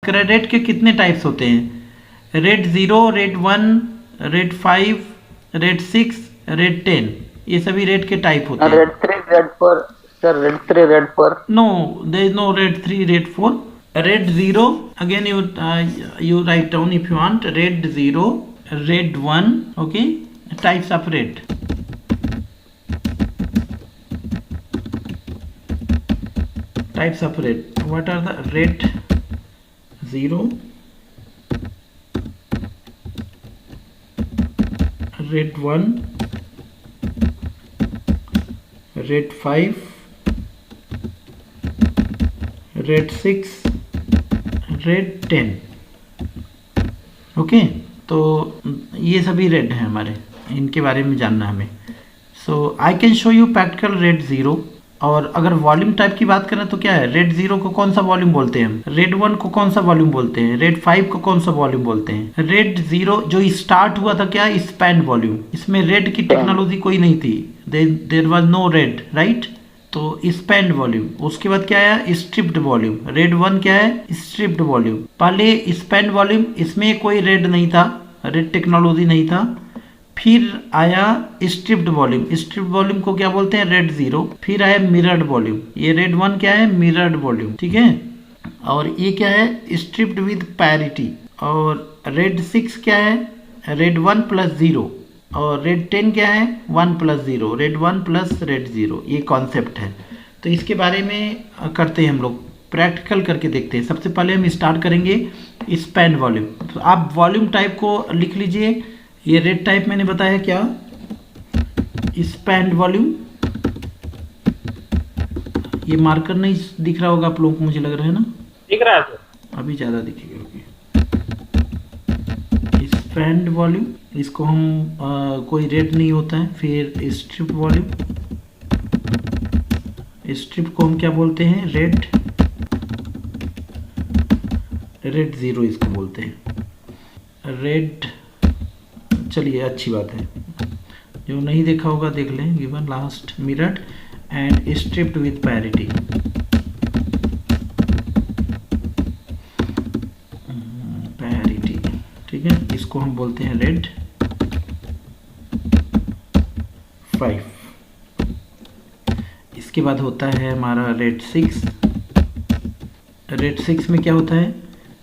Red के कितने types होते हैं? RAID 0, RAID 1, RAID 5, RAID 6, RAID 10, ये सभी रेड के टाइप होते हैं। RAID 3, RAID 4 sir, RAID 3, RAID 4। No, there is no RAID 3, RAID 4. RAID 0, again you write down if you want. Red 0, red 1, okay, types of red. Types of red. What are the red 0, red 1, red 5, red 6, RAID 10. Okay, तो ये सभी red हैं हमारे, इनके बारे में जानना हमें. So I can show you practical RAID 0. और अगर वॉल्यूम टाइप की बात करें तो क्या है, रेड 0 को कौन सा वॉल्यूम बोलते हैं हम, रेड 1 को कौन सा वॉल्यूम बोलते हैं, रेड 5 को कौन सा वॉल्यूम बोलते हैं. रेड 0 जो स्टार्ट हुआ था क्या, स्पैंड वॉल्यूम. इसमें रेड की टेक्नोलॉजी कोई नहीं थी, there was no RAID, right. तो स्पैंड वॉल्यूम. उसके बाद क्या आया, स्ट्रिप्ड वॉल्यूम. रेड 1 क्या है, स्ट्रिप्ड वॉल्यूम. पहले स्पैंड वॉल्यूम, इसमें कोई रेड नहीं था, रेड टेक्नोलॉजी नहीं था. फिर आया स्ट्रिप्ड वॉल्यूम. स्ट्रिप्ड वॉल्यूम को क्या बोलते हैं, रेड 0. फिर आया मिरर्ड वॉल्यूम. ये रेड 1 क्या है, मिरर्ड वॉल्यूम, ठीक है. और ये क्या है, स्ट्रिप्ड विद पैरिटी. और रेड 6 क्या है, रेड 1 + 0. और रेड 10 क्या है, 1 + 0. रेड 1 + रेड 0, ये कॉन्सेप्ट है. तो इसके बारे में करते हैं हम लोग, प्रैक्टिकल करके देखते हैं. सबसे पहले हम स्टार्ट करेंगे स्पैंड वॉल्यूम. तो आप वॉल्यूम टाइप को लिख लीजिए. ये रेड टाइप मैंने बताया क्या, स्पैंड वॉल्यूम. ये मार्कर नहीं दिख रहा होगा आप लोगों को, मुझे लग रहा है ना, दिख रहा है सर, अभी ज़्यादा दिखेगा. स्पैंड वॉल्यूम, इसको हम कोई रेड नहीं होता है. फिर स्ट्रिप वॉल्यूम. स्ट्रिप को हम क्या बोलते हैं, रेड 0 इसको बोलते हैं. रेड, चलिए अच्छी बात है, जो नहीं देखा होगा देख लें. Given last mirrored and striped with parity. Parity, ठीक है. इसको हम बोलते हैं रेड 5. इसके बाद होता है हमारा रेड 6. रेड 6 में क्या होता है,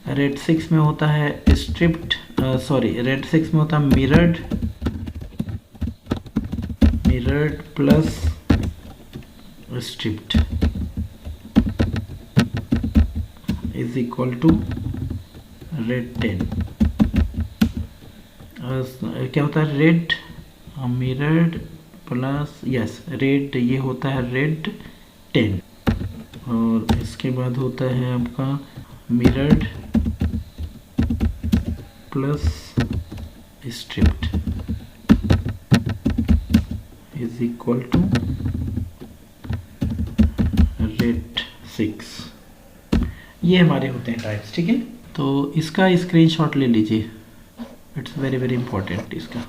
रेड 6 में होता है स्ट्रिप्ड, रेड 6 में होता है mirrored plus striped is equal to RAID 10. क्या होता है, RAID mirrored plus, yes, RAID, ये होता है रेड 10. और इसके बाद होता है आपका mirrored plus striped is equal to RAID 6. ये हमारे होते हैं टाइप्स, ठीक है. तो इसका स्क्रीनशॉट ले लीजिए, इट्स वेरी वेरी इंपॉर्टेंट इसका.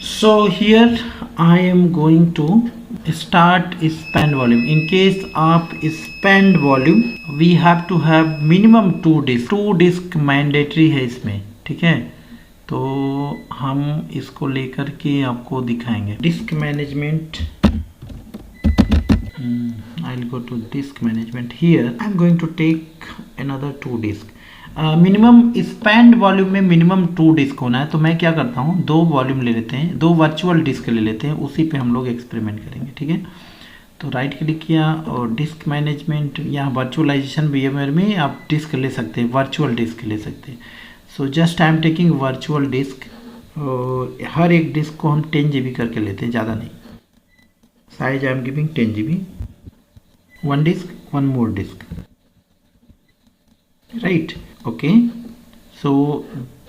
So here I am going to start spanned volume. In case आप spanned volume, we have to have minimum 2 disk mandatory है इसमें, ठीक है. तो हम इसको लेकर के आपको दिखाएंगे. Disk management, I will go to disk management. Here I am going to take another 2 disk. Minimum spanned volume में मिनिमम 2 डिस्क होना है. तो मैं क्या करता हूँ, 2 वॉल्यूम ले लेते हैं, 2 वर्चुअल डिस्क ले लेते हैं, उसी पे हम लोग एक्सपेरिमेंट करेंगे, ठीक है. तो राइट क्लिक किया और डिस्क मैनेजमेंट, यहाँ वर्चुअलाइजेशन VMware में आप डिस्क ले सकते हैं, वर्चुअल डिस्क ले सकते हैं. So just I am taking virtual disc. और हर एक डिस्क को हम 10 GB करके लेते हैं, ज़्यादा नहीं. Size I am giving 10 GB. 1 disk, 1 more disk, right. Okay, so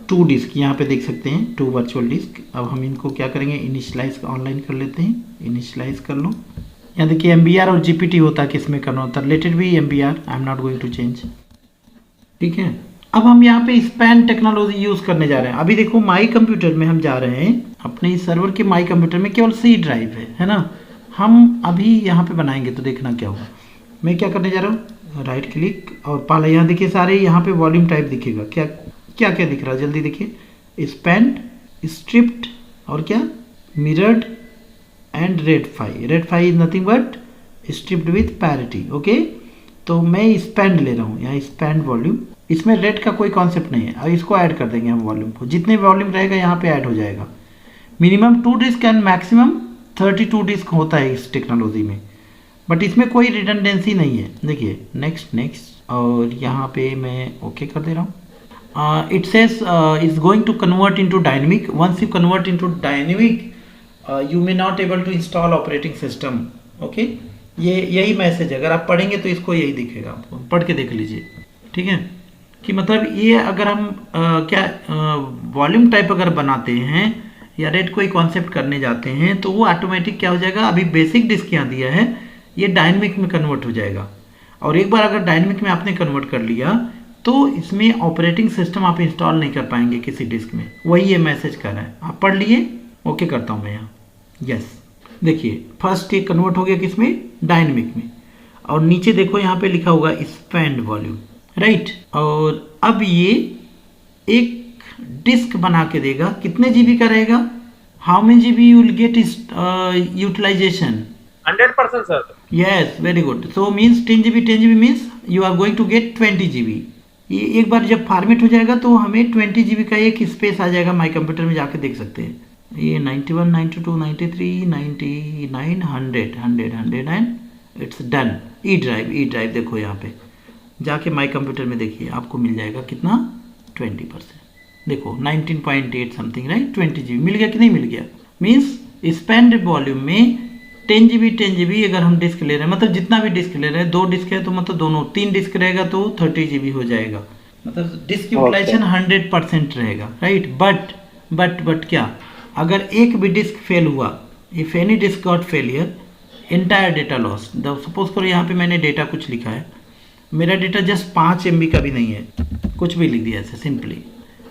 2 disk यहाँ पे देख सकते हैं, 2 वर्चुअल डिस्क. अब हम इनको क्या करेंगे, इनिशियलाइज ऑनलाइन कर लेते हैं. इनिशियलाइज कर लो. यहाँ देखिए MBR और GPT होता है, किस में करना होता है, रिलेटेड भी MBR, I am not going to change, ठीक है. अब हम यहाँ पे स्पैन टेक्नोलॉजी यूज़ करने जा रहे हैं. अभी देखो माई कंप्यूटर में हम जा रहे हैं, अपने इस सर्वर के माई कंप्यूटर में केवल C ड्राइव है ना. हम अभी यहाँ पे बनाएंगे तो देखना क्या होगा. मैं क्या करने जा रहा हूँ, राइट क्लिक, और पहले यहाँ देखिए सारे यहाँ पे वॉल्यूम टाइप दिखेगा। क्या क्या क्या दिख रहा है जल्दी देखिए, स्पेंड, स्ट्रिप्ड और क्या, mirrored and RAID five. RAID five is nothing but striped with parity. Okay, तो मैं स्पेंड ले रहा हूँ यहाँ, स्पेंड वॉल्यूम, इसमें रेड का कोई कॉन्सेप्ट नहीं है। अब इसको ऐड कर देंगे हम वॉल्यूम को, जितने वॉल्यूम रहेगा यहाँ पे ऐड हो जाएगा। Minimum 2 disk and maximum 32 disk होता है इस टेक्नोलॉजी में, बट इसमें कोई रिडंडेंसी नहीं है। देखिए नेक्स्ट नेक्स्ट, और यहाँ पे मैं ओके कर दे रहा हूँ। It says is going to convert into dynamic. Once you convert into dynamic, you may not able to install operating system. Okay, ये यही मैसेज है। अगर आप पढ़ेंगे तो इसको यही दिखेगा, आपको पढ़ के देख लीजिए, ठीक है। कि मतलब ये अगर हम क्या वॉल्यूम टाइप अगर बनाते हैं या रेड कोई कॉन्सेप्ट करने जाते हैं तो वो ऑटोमेटिक क्या हो जाएगा, अभी बेसिक डिस्क यहाँ दिया है, ये डायनेमिक में कन्वर्ट हो जाएगा। और एक बार अगर डायनेमिक में आपने कन्वर्ट कर लिया तो इसमें ऑपरेटिंग सिस्टम आप इंस्टॉल नहीं कर पाएंगे किसी डिस्क में। वही ये मैसेज कर रहा है, आप पढ़ लिए। ओके करता हूँ मैं यहाँ, यस। देखिए फर्स्ट ये कन्वर्ट हो गया किसमें, डायनेमिक में। और नीचे देखो यहाँ पे लिखा होगा स्पेंड वॉल्यूम, राइट। और अब ये एक डिस्क बना के देगा, कितने जीबी का रहेगा, how many GB you will get utilization, 100% sir. Yes, very good. So means 10 GB 10 GB means you are going to get 20 GB। ये एक बार जब फॉर्मेट हो जाएगा तो हमें 20 GB का एक स्पेस आ जाएगा। माई कंप्यूटर में जाके देख सकते हैं। ये 91 92 93 99 100 100 100 and it's done. E drive देखो यहाँ पे जाके माई कंप्यूटर में देखिए, आपको मिल जाएगा कितना, 20%। देखो 19.8 समथिंग, राइट। 20 GB मिल गया कि नहीं मिल गया। मीन्स स्पेंड वॉल्यूम में 10 GB अगर हम डिस्क ले रहे हैं, मतलब जितना भी डिस्क ले रहे हैं, 2 डिस्क है तो मतलब दोनों 3 डिस्क रहेगा तो 30 GB हो जाएगा। मतलब डिस्क यूटिलाइजेशन 100% रहेगा, राइट। बट क्या, अगर एक भी डिस्क फेल हुआ, if any disk got failure, entire data loss. Suppose करो यहाँ पे मैंने डेटा कुछ लिखा है, मेरा डेटा जस्ट 5 MB का भी नहीं है, कुछ भी लिख दिया ऐसे सिंपली,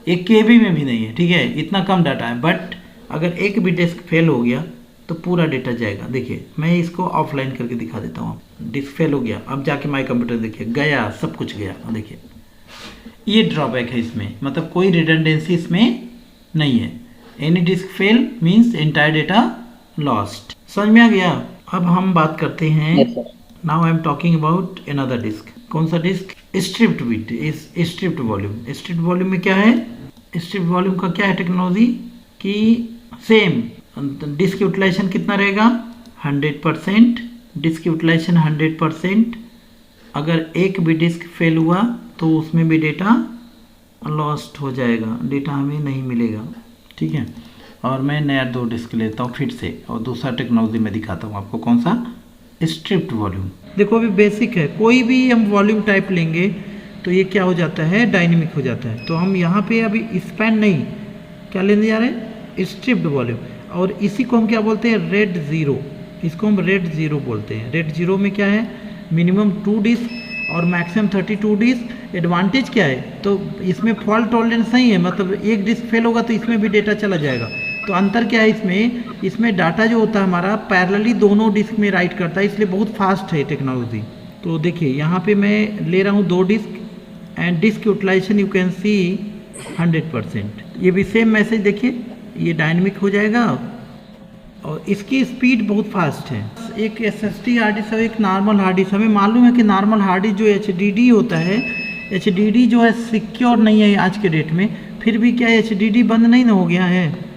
1 KB में भी नहीं है, ठीक है, इतना कम डाटा है। बट अगर एक भी डिस्क फेल हो गया तो पूरा डेटा जाएगा। देखिए मैं इसको ऑफलाइन करके दिखा देता हूँ। डिस्क फेल हो गया, अब जाके माई कंप्यूटर देखिए, गया, सब कुछ गया। देखिए ये ड्रॉबैक है इसमें, मतलब कोई रिडंडेंसी इसमें नहीं है। Any disk fail means entire data lost. समझ में आ गया। अब हम बात करते हैं, now I am talking about another disk. कौन सा disk, striped with striped volume. Striped volume में क्या है, स्ट्रिप्ड वॉल्यूम का क्या है टेक्नोलॉजी कि सेम डिस्क यूटिलाइजेशन कितना रहेगा, 100%। Disk utilization 100%। अगर एक भी डिस्क फेल हुआ तो उसमें भी डेटा लॉस्ट हो जाएगा, डेटा हमें नहीं मिलेगा, ठीक है। और मैं नया 2 डिस्क लेता हूँ फिर से, और दूसरा टेक्नोलॉजी में दिखाता हूँ आपको। कौन सा, स्ट्रिप्ड वॉल्यूम। देखो अभी बेसिक है, कोई भी हम वॉल्यूम टाइप लेंगे तो ये क्या हो जाता है, डायनेमिक हो जाता है। तो हम यहाँ पे अभी स्पेंड नहीं, क्या लेने जा रहे हैं, स्ट्रिप्ड वॉल्यूम। और इसी को हम क्या बोलते हैं, रेड ज़ीरो। इसको हम रेड ज़ीरो बोलते हैं। रेड ज़ीरो में क्या है, मिनिमम 2 डिस्क और मैक्सिमम 32 डिस्क। एडवांटेज क्या है, तो इसमें फॉल्ट टॉलरेंस नहीं है, मतलब एक डिस्क फेल होगा तो इसमें भी डेटा चला जाएगा। तो अंतर क्या है इसमें डाटा जो होता है हमारा पैरेलली दोनों डिस्क में राइट करता है, इसलिए बहुत फास्ट है टेक्नोलॉजी। तो देखिए यहाँ पे मैं ले रहा हूँ 2 disk and disk utilization you can see 100%। ये भी सेम मैसेज देखिए, ये डायनेमिक हो जाएगा और इसकी स्पीड बहुत फास्ट है। एक SSD हार्ड डिस्क और एक नॉर्मल हार्ड डिस्क। हमें मालूम है कि नॉर्मल हार्ड डिस्क जो HDD होता है, HDD जो है सिक्योर नहीं है आज के डेट में। फिर भी क्या HDD बंद नहीं ना हो गया है।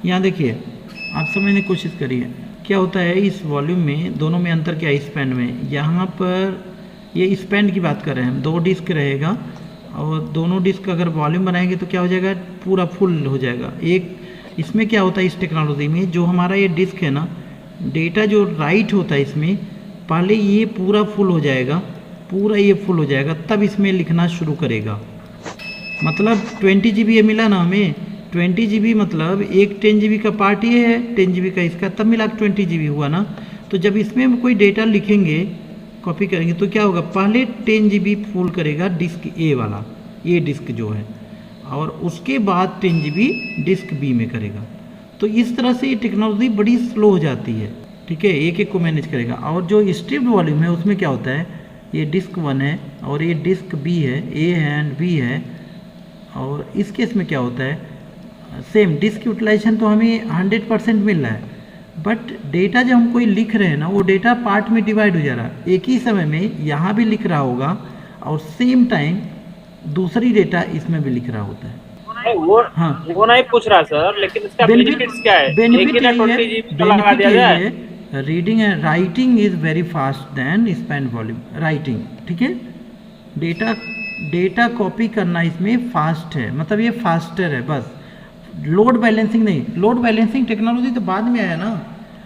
यहाँ देखिए, आप समझने की कोशिश करिए क्या होता है इस वॉल्यूम में, दोनों में अंतर क्या है। स्पेंड में यहाँ पर ये स्पेंड की बात कर रहे हैं हम, 2 डिस्क रहेगा और दोनों डिस्क अगर वॉल्यूम बनाएंगे तो क्या हो जाएगा, पूरा फुल हो जाएगा। एक इसमें क्या होता है इस टेक्नोलॉजी में, जो हमारा ये डिस्क है ना, डेटा जो राइट होता है इसमें, पहले ये पूरा फुल हो जाएगा, पूरा ये फुल हो जाएगा, तब इसमें लिखना शुरू करेगा। मतलब 20 GB मिला ना हमें, 20 GB मतलब एक 10 GB का पार्ट ये है, 10 GB का इसका, तब मिला 20 GB हुआ ना। तो जब इसमें हम कोई डेटा लिखेंगे, कॉपी करेंगे तो क्या होगा, पहले 10 GB फुल करेगा डिस्क ए वाला, ये डिस्क जो है, और उसके बाद 10 GB डिस्क बी में करेगा। तो इस तरह से ये टेक्नोलॉजी बड़ी स्लो हो जाती है, ठीक है, एक एक को मैनेज करेगा। और जो स्ट्रिप्ड वॉल्यूम है उसमें क्या होता है, ये डिस्क 1 है और ये डिस्क बी है, ए है एंड बी है। और इस केस में क्या होता है, सेम डिस्क यूटिलाइजेशन तो हमें 100% मिल रहा है, बट डेटा जब हम कोई लिख रहे हैं ना, वो डेटा पार्ट में डिवाइड हो जा रहा है। एक ही समय में यहाँ भी लिख रहा होगा और सेम टाइम दूसरी डेटा इसमें भी लिख रहा होता है। वो नहीं पूछ रहा सर, लेकिन इसका बेनिफिट्स क्या है? बेनिफिट एक ही ना 20 GB का लगा दिया जाए। Reading and writing is very fast than spanned volume. Writing ठीक है, डेटा कॉपी करना इसमें फास्ट है, मतलब ये फास्टर है बस। लोड बैलेंसिंग नहीं, लोड बैलेंसिंग टेक्नोलॉजी तो बाद में आया ना,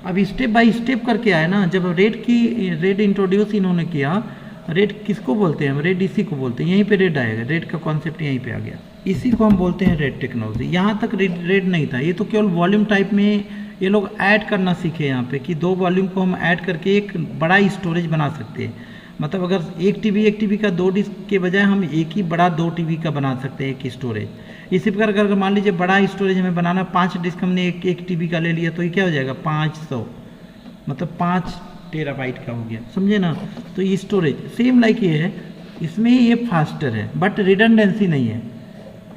अब स्टेप बाय स्टेप करके आया ना। जब रेड इंट्रोड्यूस इन्होंने किया, रेड किसको बोलते हैं हम, रेड इसी को बोलते हैं, यहीं पे रेड आएगा, रेड का कॉन्सेप्ट यहीं पे आ गया, इसी को हम बोलते हैं रेड टेक्नोलॉजी। यहाँ तक रेड नहीं था, ये तो केवल वॉल्यूम टाइप में ये लोग ऐड करना सीखे यहाँ पे कि 2 वॉल्यूम को हम ऐड करके एक बड़ा स्टोरेज बना सकते हैं। मतलब अगर 1 TB का 2 डिस्क के बजाय हम एक ही बड़ा 2 TB का बना सकते हैं एक स्टोरेज। इसी प्रकार अगर मान लीजिए बड़ा स्टोरेज हमें बनाना, 5 डिस्क हमने एक TB का ले लिया, तो ये क्या हो जाएगा 500, मतलब 5 टेराबाइट का हो गया, समझे ना। तो ये स्टोरेज सेम लाइक ये है, इसमें ये फास्टर है बट रिडंडेंसी नहीं है,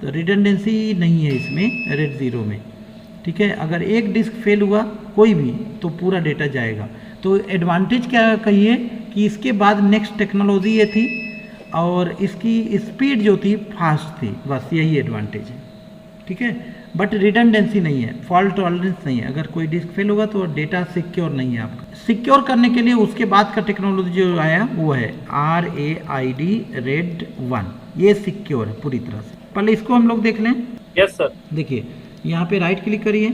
तो रिडंडेंसी नहीं है इसमें रेड 0 में, ठीक है। अगर एक डिस्क फेल हुआ कोई भी तो पूरा डेटा जाएगा। तो एडवांटेज क्या कहिए कि इसके बाद नेक्स्ट टेक्नोलॉजी ये थी और इसकी स्पीड जो थी फास्ट थी, बस यही एडवांटेज है, ठीक है। बट रिडंडेंसी नहीं है, फॉल्ट टॉलरेंस नहीं है। अगर कोई डिस्क फेल होगा तो डेटा सिक्योर नहीं है आपका। सिक्योर करने के लिए उसके बाद का टेक्नोलॉजी जो आया वो है RAID रेड 1, ये सिक्योर है पूरी तरह से। पहले इसको हम लोग देख लें। Yes sir. देखिए यहाँ पे राइट क्लिक करिए,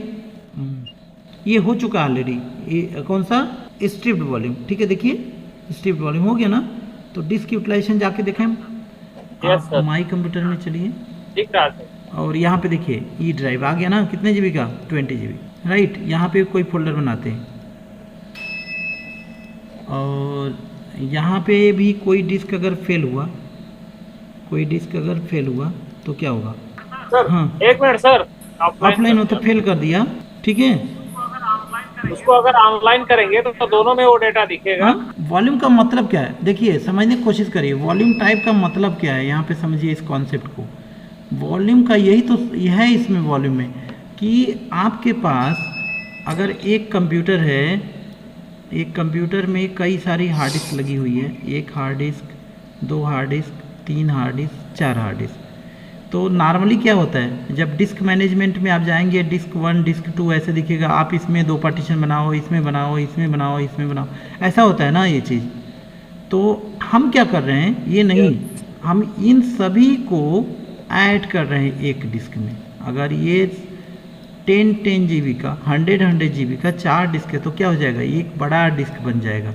ये हो चुका ऑलरेडी, ये कौन सा स्ट्रिप्ड वॉल्यूम, ठीक है। देखिए स्ट्रिप्ड वॉल्यूम हो गया ना, तो डिस्क यूटिलाइजेशन जाके देखें। आप माई कंप्यूटर में चलिए, दिख रहा है और यहाँ पे देखिए ई ड्राइव आ गया ना, कितने GB का 20 GB, राइट। यहाँ पे कोई फोल्डर बनाते हैं और यहाँ पे भी कोई डिस्क अगर फेल हुआ, कोई डिस्क अगर फेल हुआ तो क्या होगा सर? हाँ, एक मिनट सर, ऑफलाइन हो तो फेल कर दिया, ठीक है। उसको अगर ऑनलाइन करेंगे तो दोनों में वो डेटा दिखेगा। वॉल्यूम का मतलब क्या है, देखिए समझने की कोशिश करिए। वॉल्यूम टाइप का मतलब क्या है, यहाँ पे समझिए इस कॉन्सेप्ट को। वॉल्यूम का यही तो यह है इसमें वॉल्यूम में कि आपके पास अगर एक कंप्यूटर है, एक कंप्यूटर में कई सारी हार्ड डिस्क लगी हुई है, 1 hard disk, 2 hard disk, 3 hard disk, 4 hard disk. तो नॉर्मली क्या होता है, जब डिस्क मैनेजमेंट में आप जाएंगे, डिस्क 1 डिस्क 2 ऐसे दिखेगा, आप इसमें 2 पार्टीशन बनाओ, इसमें बनाओ, इसमें बनाओ, इसमें बनाओ, ऐसा होता है ना ये चीज़। तो हम क्या कर रहे हैं, ये नहीं, हम इन सभी को ऐड कर रहे हैं एक डिस्क में। अगर ये 10 GB का 100 GB का 4 डिस्क है तो क्या हो जाएगा, एक बड़ा डिस्क बन जाएगा।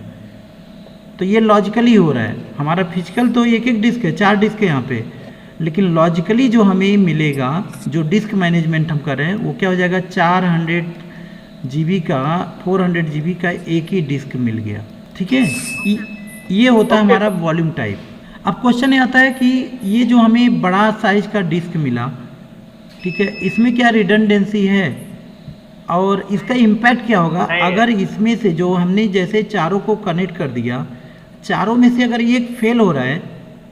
तो ये लॉजिकली हो रहा है, हमारा फिजिकल तो एक डिस्क है, 4 डिस्क है यहाँ पे, लेकिन लॉजिकली जो हमें मिलेगा, जो डिस्क मैनेजमेंट हम कर रहे हैं, वो क्या हो जाएगा 400 GB का 400 GB का एक ही डिस्क मिल गया, ठीक है। ये होता है हमारा वॉल्यूम टाइप। अब क्वेश्चन ये आता है कि ये जो हमें बड़ा साइज का डिस्क मिला, ठीक है, इसमें क्या रिडंडेंसी है और इसका इम्पैक्ट क्या होगा अगर इसमें से जो हमने जैसे चारों को कनेक्ट कर दिया, चारों में से अगर एक फेल हो रहा है,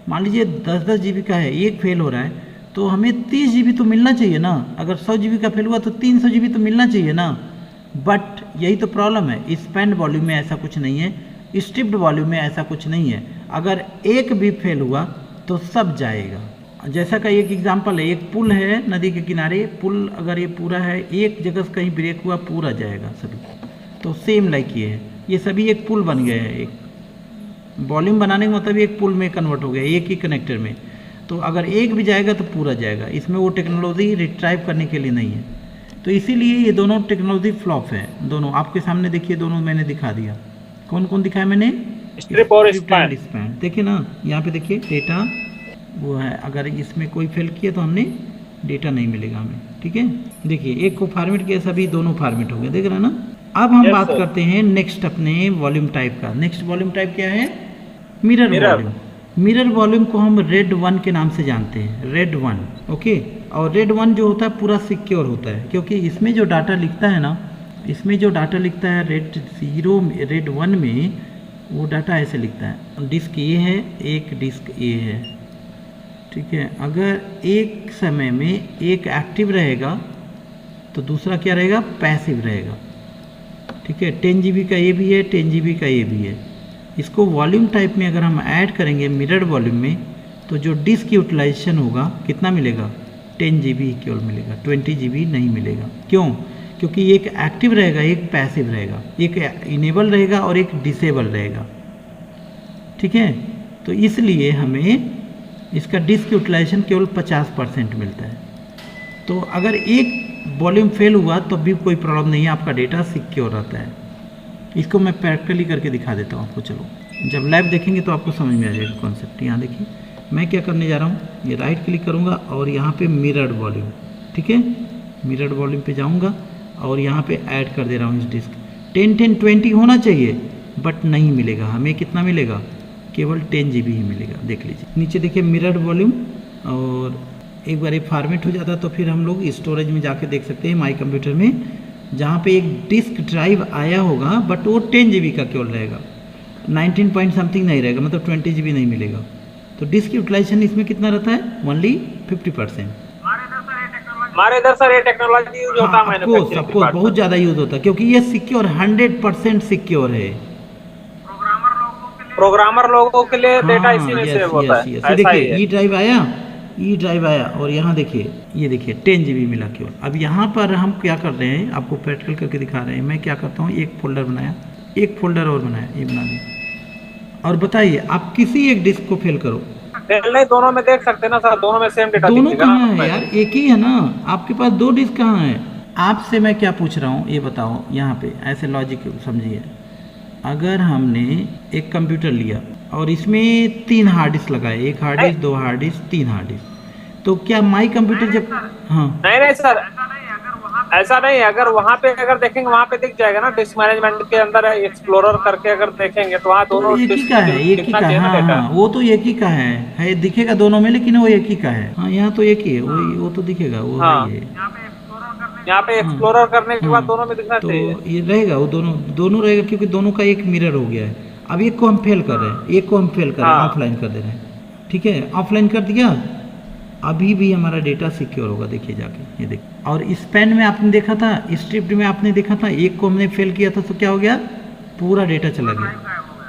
मान लीजिए 10-10 GB का है, एक फेल हो रहा है, तो हमें 30 GB तो मिलना चाहिए ना। अगर 100 GB का फेल हुआ तो 300 GB तो मिलना चाहिए ना। बट यही तो प्रॉब्लम है, स्पेंड वॉल्यूम में ऐसा कुछ नहीं है, स्ट्रिप्ड वॉल्यूम में ऐसा कुछ नहीं है। अगर एक भी फेल हुआ तो सब जाएगा। जैसा का एक एग्जांपल है, एक पुल है नदी के किनारे, पुल अगर ये पूरा है, एक जगह से कहीं ब्रेक हुआ पूरा जाएगा सभी। तो सेम लाइक ये सभी एक पुल बन गए हैं, एक वॉल्यूम बनाने का मतलब एक पुल में कन्वर्ट हो गया, एक ही कनेक्टर में। तो अगर एक भी जाएगा तो पूरा जाएगा, इसमें वो टेक्नोलॉजी रिट्राइव करने के लिए नहीं है। तो इसीलिए ये दोनों टेक्नोलॉजी फ्लॉप है। दोनों आपके सामने देखिए, दोनों मैंने दिखा दिया। कौन कौन दिखाया मैंने, स्ट्रिप और स्पैन। देखिए ना, यहाँ पे देखिए डेटा वो है, अगर इसमें कोई फेल किया तो हमने डेटा नहीं मिलेगा हमें, ठीक है। देखिए एक को फॉर्मेट किया, सभी दोनों फॉर्मेट हो गए, देख रहे हैं ना। अब हम बात करते हैं नेक्स्ट अपने वॉल्यूम टाइप का। नेक्स्ट वॉल्यूम टाइप क्या है, मिरर वॉल्यूम। मिरर वॉल्यूम को हम रेड 1 के नाम से जानते हैं, रेड 1, ओके। और रेड 1 जो होता है पूरा सिक्योर होता है, क्योंकि इसमें जो डाटा लिखता है ना, इसमें जो डाटा लिखता है रेड 1 में, वो डाटा ऐसे लिखता है, डिस्क ये है, एक डिस्क ये है, ठीक है। अगर एक समय में एक एक्टिव रहेगा तो दूसरा क्या रहेगा, पैसिव रहेगा, ठीक है। 10 GB का ये भी है, 10 GB का ये भी है। इसको वॉल्यूम टाइप में अगर हम ऐड करेंगे मिरर्ड वॉल्यूम में, तो जो डिस्क यूटिलाइजेशन होगा कितना मिलेगा, 10 GB केवल मिलेगा, 20 GB नहीं मिलेगा। क्यों? क्योंकि एक एक्टिव रहेगा, एक पैसिव रहेगा, एक इनेबल रहेगा और एक डिसेबल रहेगा, ठीक है। तो इसलिए हमें इसका डिस्क यूटिलाइजेशन केवल 50% मिलता है। तो अगर एक वॉल्यूम फेल हुआ तो भी कोई प्रॉब्लम नहीं है, आपका डेटा सिक्योर रहता है। इसको मैं प्रैक्टिकली करके दिखा देता हूँ आपको। चलो, जब लाइव देखेंगे तो आपको समझ में आ जाएगा कॉन्सेप्ट। यहाँ देखिए मैं क्या करने जा रहा हूँ, ये राइट क्लिक करूँगा और यहाँ पे मिरर्ड वॉल्यूम, ठीक है, मिरर्ड वॉल्यूम पे जाऊँगा और यहाँ पे ऐड कर दे रहा हूँ इस डिस्क। 10-10-20 होना चाहिए बट नहीं मिलेगा, हमें कितना मिलेगा, केवल 10 GB ही मिलेगा। देख लीजिए नीचे देखिए मिरर्ड वॉल्यूम, और एक बार ये फॉर्मेट हो जाता तो फिर हम लोग स्टोरेज में जाके देख सकते हैं माई कंप्यूटर में, जहाँ पे एक डिस्क ड्राइव आया होगा बट वो 10 GB का केवल रहेगा, 19 पॉइंट समथिंग नहीं रहेगा, मतलब 20 GB नहीं मिलेगा। तो डिस्क यूटिलाइजेशन इसमें कितना रहता है, ओनली 50%। हमारे इधर सर ये टेक्नोलॉजी यूज होता है मैन्युफैक्चरिंग सबको बहुत ज़्यादा यूज होता है, क्योंकि ये सिक्योर 100% सिक्योर है। प्रोग्रामर लोगों के लिए डेटा इसी में सेव होता है। ऐसा ही देखिए है। ई ड्राइव आया और यहाँ देखिए, ये देखिए 10 GB मिला केवल। अब यहाँ पर हम क्या कर रहे हैं, आपको प्रैक्टिकल करके दिखा रहे हैं। मैं क्या करता हूँ, एक फोल्डर बनाया, एक फोल्डर और बनाया, ये बना दिया। और बताइए आप किसी एक डिस्क को फेल करो, नहीं दोनों में देख सकते हैं ना सर, दोनों में सेम डेटा दोनों दिखेगा कहाँ है ना। यार, एक ही है ना, आपके पास 2 डिस्क कहाँ है। आपसे मैं क्या पूछ रहा हूँ ये बताओ, यहाँ पे ऐसे लॉजिक समझिए। अगर हमने एक कंप्यूटर लिया और इसमें 3 हार्ड डिस्क लगाए, एक hard disk, 2 hard disk, 3 hard disk, तो क्या माई कंप्यूटर जब, हाँ नहीं सर, ऐसा नहीं है। अगर वहाँ पे अगर देखेंगे वहाँ पे दिख जाएगा ना, डिस्क मैनेजमेंट के अंदर एक्सप्लोरर करके अगर देखेंगे तो वहाँ दोनों एक ही का है, एक ही का है, हाँ हाँ वो तो एक ही का है दिखेगा दोनों में, लेकिन वो एक ही का है। हाँ यहाँ तो एक ही है, वो तो दिखेगा, वो हाँ। है। यहाँ पे एक्सप्लोरर करने के बाद दोनों में दिखना तो चाहिए। ये रहेगा, वो दोनों रहेगा, क्योंकि दोनों का एक मिरर हो गया है। अब एक को हम फेल कर रहे हैं, एक को हम फेल कर रहे हैं, हाँ। ऑफलाइन कर दे रहे हैं, ठीक है, ऑफलाइन कर दिया, अभी भी हमारा डेटा सिक्योर होगा। देखिए जाके, ये देखिए। और स्पैन में आपने देखा था, स्ट्रिप्ड में आपने देखा था, एक को हमने फेल किया था तो क्या हो गया, पूरा डेटा चला गया,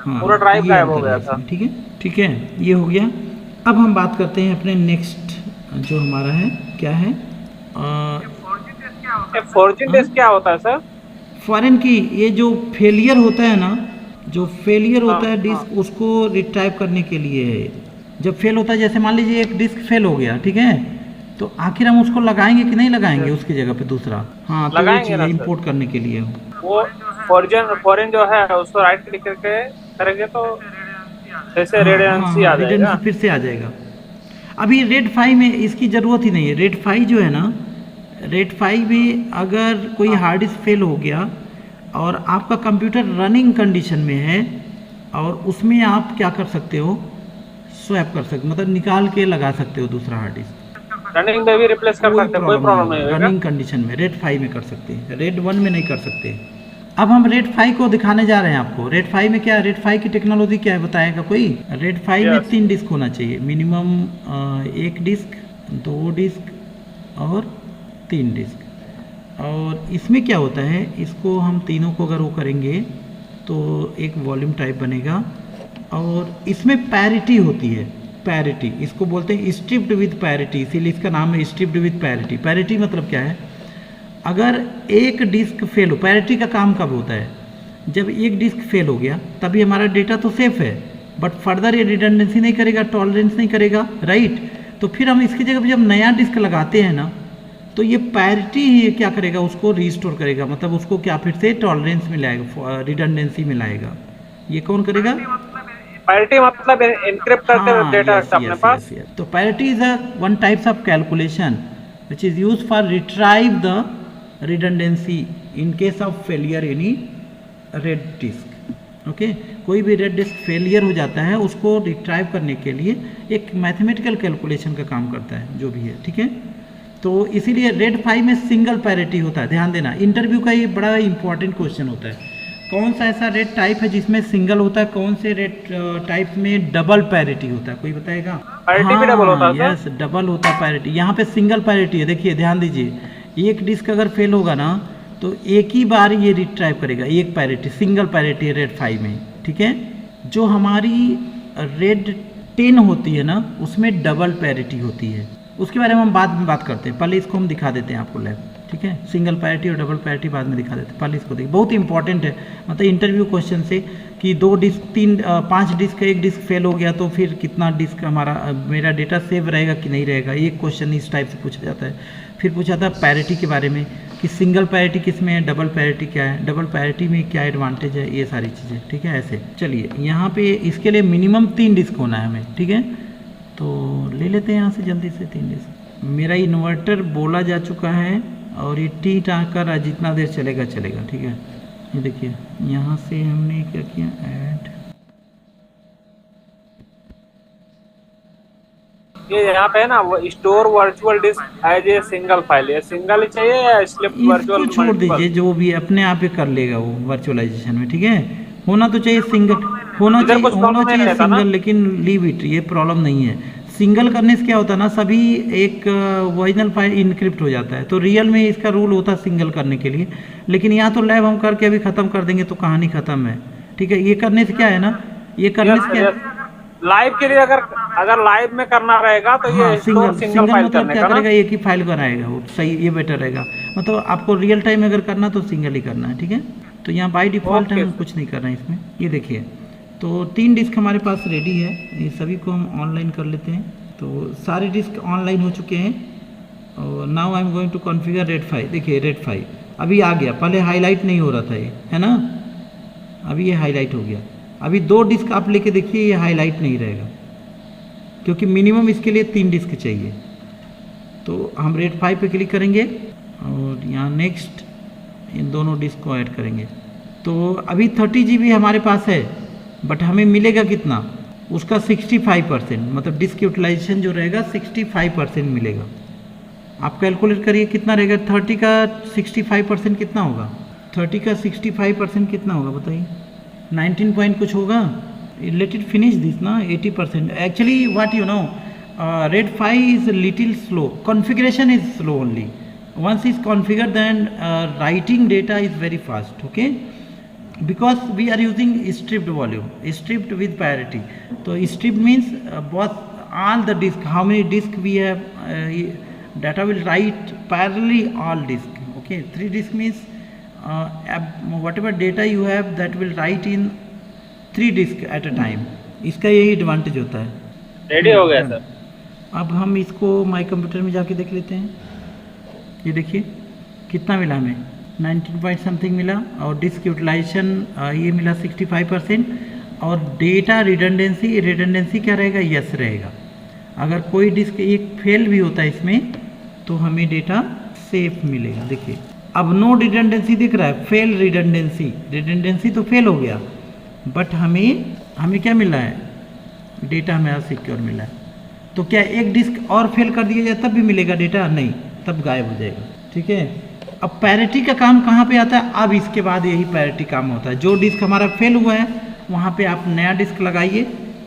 हाँ पूरा ड्राइव ये गायब हो अंतर गया है था। इसमें, ठीक है, ठीक है, ये हो गया। अब हम बात करते हैं अपने नेक्स्ट जो हमारा है, क्या है, फॉर्च्यून डिस्क क्या होता है सर? फॉरेन की, ये जो फेलियर होता है ना, जो फेलियर होता है हाँ, डिस्क, उसको रिट्राइव करने के लिए है। जब फेल होता है, जैसे मान लीजिए एक डिस्क फेल हो गया, ठीक है, तो आखिर हम उसको लगाएंगे कि नहीं लगाएंगे उसकी जगह पे दूसरा, हाँ तो वो चीज़ इंपोर्ट करने के लिए वो फॉरेन जो है उसको राइट क्लिक करके करेंगे तो जैसे रेडियंसी आ जाएगा, फिर से आ जाएगा। अभी रेड 5 में इसकी ज़रूरत ही नहीं है। रेड 5 जो है ना, रेड 5 में अगर कोई हार्ड डिस्क फेल हो गया और आपका कंप्यूटर रनिंग कंडीशन में है, और उसमें आप क्या कर सकते हो, स्वैप कर सकते, मतलब निकाल के लगा सकते हो दूसरा हार्ड डिस्क, रनिंग में भी रिप्लेस कर सकते हैं, कोई प्रॉब्लम नहीं होगा। रनिंग कंडीशन में रेड 5 में कर सकते हैं, रेड 1 में नहीं कर सकते। अब हम रेड 5 को दिखाने जा रहे हैं आपको। रेड 5 में क्या है, रेड 5 की टेक्नोलॉजी क्या है बताएगा कोई? रेड 5 में 3 डिस्क होना चाहिए मिनिमम, 1 डिस्क, 2 डिस्क और 3 डिस्क। और इसमें क्या होता है, इसको हम तीनों को अगर वो करेंगे तो एक वॉल्यूम टाइप बनेगा, और इसमें पैरिटी होती है, पैरिटी इसको बोलते हैं स्ट्रिप्ड विद पैरिटी, इसीलिए इसका नाम है स्ट्रिप्ड विद पैरिटी। पैरिटी मतलब क्या है, अगर एक डिस्क फेल हो, पैरिटी का काम कब होता है, जब एक डिस्क फेल हो गया तभी हमारा डेटा तो सेफ है, बट फर्दर ये रिडंडेंसी नहीं करेगा, टॉलरेंस नहीं करेगा, राइट। तो फिर हम इसकी जगह जब नया डिस्क लगाते हैं ना, तो ये पैरिटी ही क्या करेगा, उसको रिस्टोर करेगा, मतलब उसको क्या फिर से टॉलरेंस मिलाएगा, रिडंडेंसी मिलाएगा। ये कौन करेगा? पैरिटी मतलब एनक्रिप्ट करके डेटा अपने पास। तो parity is one types of calculation which is used for retrieve the redundancy in case of failure any red disk। Okay, कोई भी रेड डिस्क फेलियर हो जाता है, उसको रिट्राइव करने के लिए एक मैथमेटिकल कैलकुलेशन का काम करता है, जो भी है, ठीक है। तो इसीलिए रेड 5 में सिंगल पैरिटी होता है, ध्यान देना, इंटरव्यू का ये बड़ा इंपॉर्टेंट क्वेश्चन होता है। कौन सा ऐसा रेट टाइप है जिसमें सिंगल होता है, कौन से रेट टाइप में डबल पैरिटी होता है, कोई बताएगा? पैरिटी भी डबल होता है सर? यस, डबल होता है पैरिटी। यहाँ पे सिंगल पैरिटी है, देखिए ध्यान दीजिए, एक डिस्क अगर फेल होगा ना तो एक ही बार ये रिट्राइव करेगा, एक पैरिटी, सिंगल पैरिटी है रेड 5 में, ठीक है। जो हमारी रेड 10 होती है ना उसमें डबल पैरिटी होती है, उसके बारे में हम बाद में बात करते हैं, पहले इसको हम दिखा देते हैं आपको लैब, ठीक है। सिंगल पैरिटी और डबल पैरिटी बाद में दिखा देते हैं, पहले इसको देखिए, बहुत इंपॉर्टेंट है, मतलब इंटरव्यू क्वेश्चन से कि 2 डिस्क 5 डिस्क का एक डिस्क फेल हो गया तो फिर कितना डिस्क हमारा मेरा डेटा सेव रहेगा कि नहीं रहेगा, ये क्वेश्चन इस टाइप से पूछा जाता है। फिर पूछा था पैरिटी के बारे में कि सिंगल पैरिटी किस में है, डबल पैरिटी क्या है, डबल पैरिटी में क्या एडवांटेज है, ये सारी चीज़ें, ठीक है। ऐसे चलिए यहाँ पे इसके लिए मिनिमम 3 डिस्क होना है हमें, ठीक है। तो ले लेते हैं यहाँ से जल्दी से 3 डिस्क। मेरा इन्वर्टर बोला जा चुका है और ये टी टाकर जितना देर चलेगा चलेगा, ठीक है। ये देखिए यहाँ से हमने क्या किया, ऐड, ये यहाँ पे है ना वो store virtual disk as a single file, ये सिंगल ही चाहिए या स्लिप वर्चुअल? इसको छोड़ दीजिए, जो भी अपने आप ही कर लेगा वो वर्चुअलाइजेशन में, ठीक है। होना तो चाहिए सिंगल, होना चाहिए सिंगल, लेकिन लीव इट, ये प्रॉब्लम नहीं है। सिंगल करने से क्या होता है ना, सभी एक ओरिजिनल फाइल इनक्रिप्ट हो जाता है, तो रियल में इसका रूल होता है सिंगल करने के लिए, लेकिन यहाँ तो लैब हम करके अभी खत्म कर देंगे तो कहानी खत्म है, ठीक है। ये करने से क्या है ना, ये करने से क्या लाइव के लिए अगर लाइव में करना रहेगा तो ये सिंगल फाइल मतलब क्या करेगा, एक ही फाइल बनाएगा वो, सही, ये बेटर रहेगा। मतलब आपको रियल टाइम में अगर करना तो सिंगल ही करना है, ठीक है। तो यहाँ बाय डिफॉल्ट हम कुछ नहीं करना है इसमें। ये देखिए तो 3 डिस्क हमारे पास रेडी है, ये सभी को हम ऑनलाइन कर लेते हैं। तो सारे डिस्क ऑनलाइन हो चुके हैं और now I am going to configure RAID 5। देखिए रेड 5 अभी आ गया, पहले हाईलाइट नहीं हो रहा था ये, है ना, अभी ये हाईलाइट हो गया। अभी 2 डिस्क आप लेके देखिए, ये हाईलाइट नहीं रहेगा क्योंकि मिनिमम इसके लिए 3 डिस्क चाहिए। तो हम रेड 5 पे क्लिक करेंगे और यहाँ नेक्स्ट इन दोनों डिस्क को ऐड करेंगे। तो अभी 30 GB हमारे पास है, बट हमें मिलेगा कितना, उसका 65%, मतलब डिस्क यूटिलाइजेशन जो रहेगा 65% मिलेगा। आप कैलकुलेट करिए कितना रहेगा, 30 का 65% कितना होगा, 30 का 65% कितना होगा बताइए, 19 पॉइंट कुछ होगा। लेट इट फिनिश दिस ना, 80%। Actually what you know, red 5 is little slow, configuration is slow only, once is configured then writing data is very fast, okay, because we are using stripped volume, stripped with parity. So stripped means both all the disk, how many disk we have, data will write parallelly all disk, okay. 3 disk means whatever data you have that will write in 3 disk at a time, इसका यही advantage होता है। Ready हो गया sir. अब हम इसको my computer में जाके देख लेते हैं। ये देखिए कितना मिला हमें, 19 पॉइंट समथिंग मिला, और डिस्क यूटिलाइजेशन ये मिला 65%, और डेटा रिडंडेंसी क्या रहेगा, यस रहेगा। अगर कोई डिस्क एक फेल भी होता है इसमें तो हमें डेटा सेफ मिलेगा। देखिए अब नो रिडंडेंसी दिख रहा है, फेल रिडंडेंसी तो फेल हो गया, बट हमें क्या मिला है, डेटा हमें सिक्योर मिला है। तो क्या एक डिस्क और फेल कर दिया जाए तब भी मिलेगा डेटा, नहीं, तब गायब हो जाएगा, ठीक है। अब पैरिटी का काम कहाँ पे आता है, अब इसके बाद यही पैरिटी काम होता है। जो डिस्क हमारा फेल हुआ है वहाँ पे आप नया डिस्क लगाइए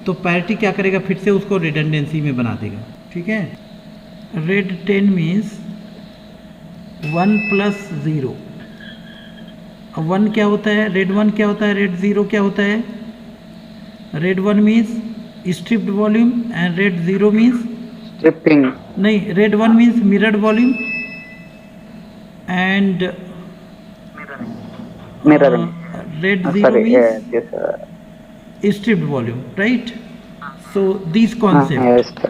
तो पैरिटी क्या करेगा, फिर से उसको रिडंडेंसी में बना देगा, ठीक है। Red 10 means 1 + 0। 1 क्या होता है, रेड 1 क्या होता है, रेड 0 क्या होता है। RAID 1 means striped volume and RAID 0 means striping, नहीं, RAID 1 means mirrored volume and RAID 0 means striped volume, right. so these concept,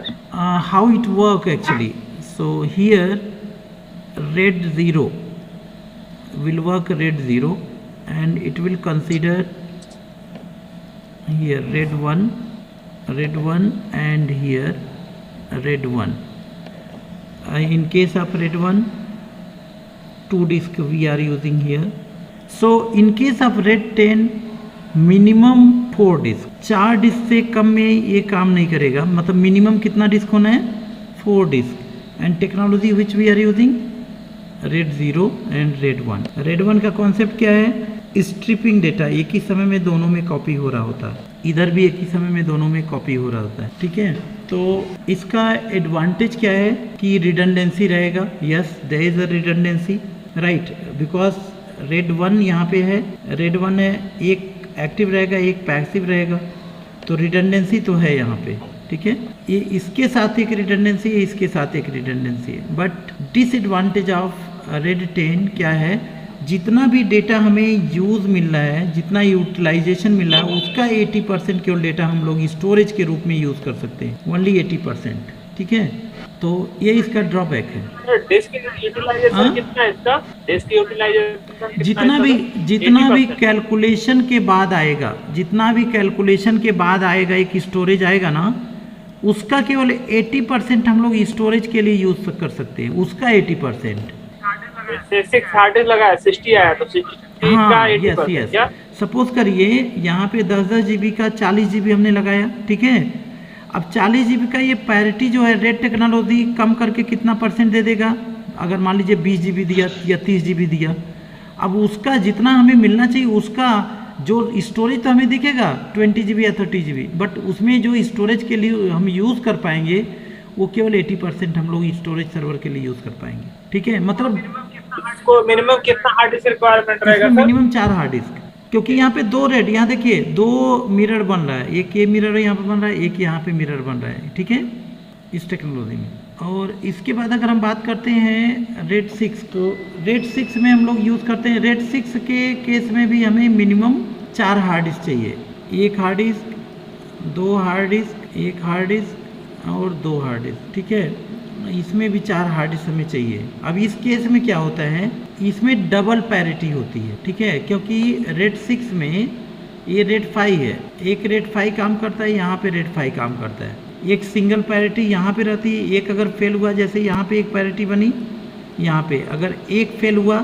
how it work actually. So here red 0 will work, red 0, and it will consider here red 1 and here red 1. In case of red 1, 2 disk we are using here. So in case of red 10, minimum 4 disk, 4 disk से कम में ये काम नहीं करेगा। मतलब minimum कितना disc होना है, 4 disk. And technology which we are using, RAID 0 and RAID 1। RAID 1 का कॉन्सेप्ट क्या है, स्ट्रिपिंग डेटा एक ही समय में दोनों में कॉपी हो रहा होता है, इधर भी एक ही समय में दोनों में कॉपी हो रहा होता है, ठीक है। तो इसका एडवांटेज क्या है कि रिडंडेंसी रहेगा, yes there is a redundancy, right, because RAID 1 यहाँ पे है, रेड 1 है, एक एक्टिव रहेगा एक पैसिव रहेगा, तो रिडंडेंसी तो है यहाँ पे, ठीक है। ये इसके साथ एक रिडंडेंसी है, इसके साथ एक रिडंडेंसी है, बट डिसएडवांटेज ऑफ रेड 10 क्या है, जितना भी डेटा हमें यूज़ मिल रहा है, जितना यूटिलाइजेशन मिल रहा है, उसका 80% केवल डेटा हम लोग स्टोरेज के रूप में यूज़ कर सकते हैं, ओनली 80%, ठीक है। तो ये इसका ड्रॉबैक है। डिस्क यूटिलाइजेशन कितना है इसका? डिस्क यूटिलाइजेशन जितना भी कैलकुलेशन के बाद आएगा, जितना भी कैलकुलेशन के बाद आएगा एक स्टोरेज आएगा ना, उसका केवल 80% हम लोग स्टोरेज के लिए यूज कर सकते हैं, उसका 80%। 6 हार्ड डिस्क लगा है, 60 आया तो 60 का 80%। क्या सपोज करिए यहाँ पे 10-10 GB का 40 GB हमने लगाया, ठीक है। अब 40 GB का ये पैरिटी जो है रेड टेक्नोलॉजी कम करके कितना % दे देगा, अगर मान लीजिए 20 GB दिया या 30 GB दिया, अब उसका जितना हमें मिलना चाहिए उसका जो स्टोरेज तो हमें दिखेगा 20 GB या 30 GB, बट उसमें जो स्टोरेज के लिए हम यूज़ कर पाएंगे वो केवल 80% हम लोग स्टोरेज सर्वर के लिए यूज़ कर पाएंगे, ठीक है। मतलब इसको मिनिमम कितना हार्ड डिस्क रिक्वायरमेंट रहेगा? मिनिमम 4 हार्ड डिस्क, क्योंकि यहाँ पे 2 रेड, यहाँ देखिए 2 मिरर बन रहा है, एक ये मिरर यहाँ पे बन रहा है, एक यहाँ पे मिरर बन रहा है, ठीक है, इस टेक्नोलॉजी में। और इसके बाद अगर हम बात करते हैं रेड 6, तो रेड 6 में हम लोग यूज़ करते हैं, रेड 6 के केस में भी हमें मिनिमम 4 हार्ड डिस्क चाहिए, एक हार्ड डिस्क, 2 हार्ड डिस्क, एक हार्ड डिस्क और 2 हार्ड डिस्क, ठीक है। इसमें भी 4 हार्ड डिस्क हमें चाहिए। अब इस केस में क्या होता है, इसमें डबल पैरिटी होती है, ठीक है, क्योंकि रेड 6 में ये रेड 5 है, एक रेड 5 काम करता है, यहाँ पे रेड 5 काम करता है, एक सिंगल पैरिटी यहाँ पे रहती है, एक अगर फेल हुआ, जैसे यहाँ पे एक पैरिटी बनी, यहाँ पे अगर एक फेल हुआ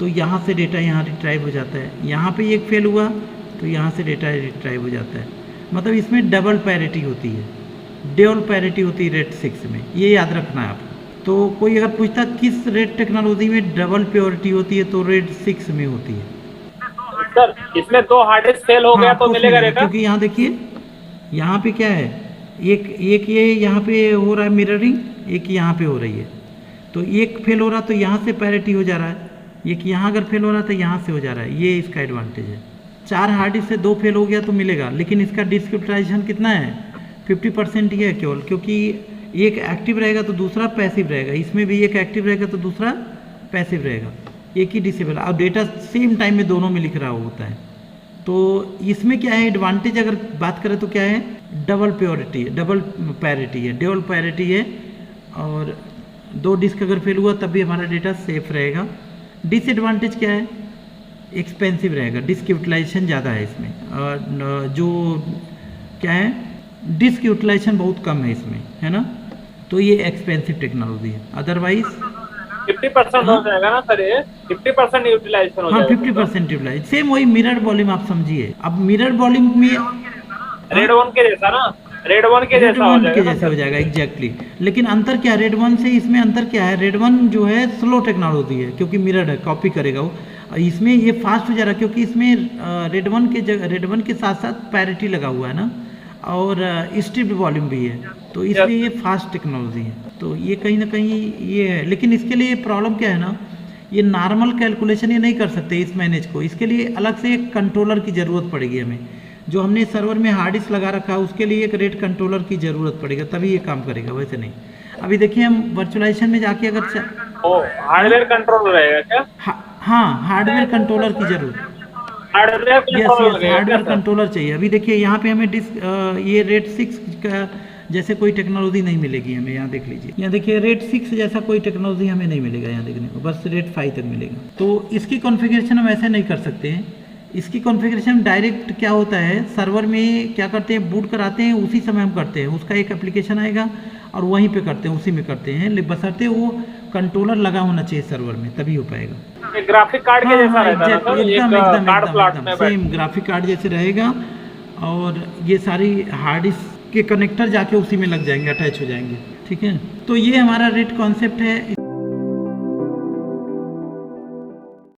तो यहाँ से डेटा यहाँ रिट्राइव हो जाता है, यहाँ पे एक फेल हुआ तो यहाँ से डेटा रिट्राइव हो जाता है, मतलब इसमें डबल पैरिटी होती है, ड्यूल पैरिटी होती है रेड 6 में, ये याद रखना है आपको। तो कोई अगर पूछता किस रेड टेक्नोलॉजी में डबल प्योरिटी होती है, तो रेड 6 में होती है। सर इसमें 2 हार्ड डिस्क फेल हो गया तो मिलेगा डेटा? क्योंकि यहाँ देखिए यहाँ पे क्या है, एक ये यहाँ पे हो रहा है मिररिंग, एक यहाँ पे हो रही है, तो एक फेल हो रहा तो यहाँ से पैरिटी हो जा रहा है, एक यहाँ अगर फेल हो रहा तो यहाँ से हो जा रहा है, ये इसका एडवांटेज है। 4 हार्ड डिस्क से 2 फेल हो गया तो मिलेगा, लेकिन इसका डिस्क यूटिलाइजेशन कितना है, 50% ही है केवल, क्योंकि एक एक्टिव रहेगा तो दूसरा पैसिव रहेगा, इसमें भी एक एक्टिव रहेगा तो दूसरा पैसिव रहेगा, एक ही डिसेबल, और डेटा सेम टाइम में दोनों में लिख रहा होता है। तो इसमें क्या है एडवांटेज, अगर बात करें तो क्या है, डबल प्योरिटी है, डबल पैरिटी है, ड्यूल पैरिटी है, और 2 डिस्क अगर फेल हुआ तब भी हमारा डेटा सेफ रहेगा। डिसएडवांटेज क्या है, एक्सपेंसिव रहेगा, डिस्क यूटिलाइजेशन ज़्यादा है इसमें, और जो क्या है डिस्क यूटिलाइजेशन बहुत कम है इसमें, है ना, तो ये एक्सपेंसिव टेक्नोलॉजी है। अदरवाइज 50% हो जाएगा ना सर, ये 50% यूटिलाइजेशन हो जाएगा। 50% यूटिलाइज, सेम वही मिरर वॉल्यूम आप समझिए। अब मिरर वॉल्यूम में रेड 1 के जैसा ना, रेड 1 के जैसा हो जाएगा एग्जैक्टली। लेकिन अंतर क्या है रेड 1 से इसमें अंतर क्या है, रेड 1 जो है स्लो टेक्नोलॉजी है, क्योंकि मिरर है, कॉपी करेगा वो, इसमें ये फास्ट हो जा रहा है, क्योंकि इसमें रेड 1 के साथ साथ पैरिटी लगा हुआ है ना, और स्ट्रिप्ड वॉल्यूम भी है, तो इसलिए ये फास्ट टेक्नोलॉजी है। तो ये कहीं ना कहीं ये है, लेकिन इसके लिए प्रॉब्लम क्या है ना, ये नॉर्मल कैलकुलेशन ये नहीं कर सकते इस मैनेज को, इसके लिए अलग से एक कंट्रोलर की ज़रूरत पड़ेगी हमें। जो हमने सर्वर में हार्ड डिस्क लगा रखा है उसके लिए एक रेट कंट्रोलर की ज़रूरत पड़ेगा, तभी ये काम करेगा, वैसे नहीं। अभी देखिए हम वर्चुअलाइजेशन में जाके अगर हार्डवेयर कंट्रोलर रहेगा क्या? हाँ हार्डवेयर कंट्रोलर की जरूरत, हार्डवेयर कंट्रोलर चाहिए। अभी देखिए यहाँ पे हमें डिस्क ये रेड 6 का जैसे कोई टेक्नोलॉजी नहीं मिलेगी हमें, यहाँ देख लीजिए, यहाँ देखिए रेड 6 जैसा कोई टेक्नोलॉजी हमें नहीं मिलेगा यहाँ देखने को, बस रेड 5 तक मिलेगा। तो इसकी कॉन्फ़िगरेशन हम ऐसे नहीं कर सकते हैं, इसकी कॉन्फ़िगरेशन डायरेक्ट क्या होता है, सर्वर में क्या करते हैं, बूट कराते हैं, उसी समय हम करते हैं, उसका एक एप्लीकेशन आएगा और वहीं पे करते हैं, उसी में करते हैं, बशर्ते वो कंट्रोलर लगा होना चाहिए सर्वर में, तभी हो पाएगा। ग्राफिक कार्ड के जैसा रहता है ना, एकदम सेम ग्राफिक कार्ड जैसे रहेगा, और ये सारी हार्ड डिस्क के कनेक्टर जाके उसी में लग जाएंगे, अटैच हो जाएंगे, ठीक है। तो ये हमारा रेट कॉन्सेप्ट है।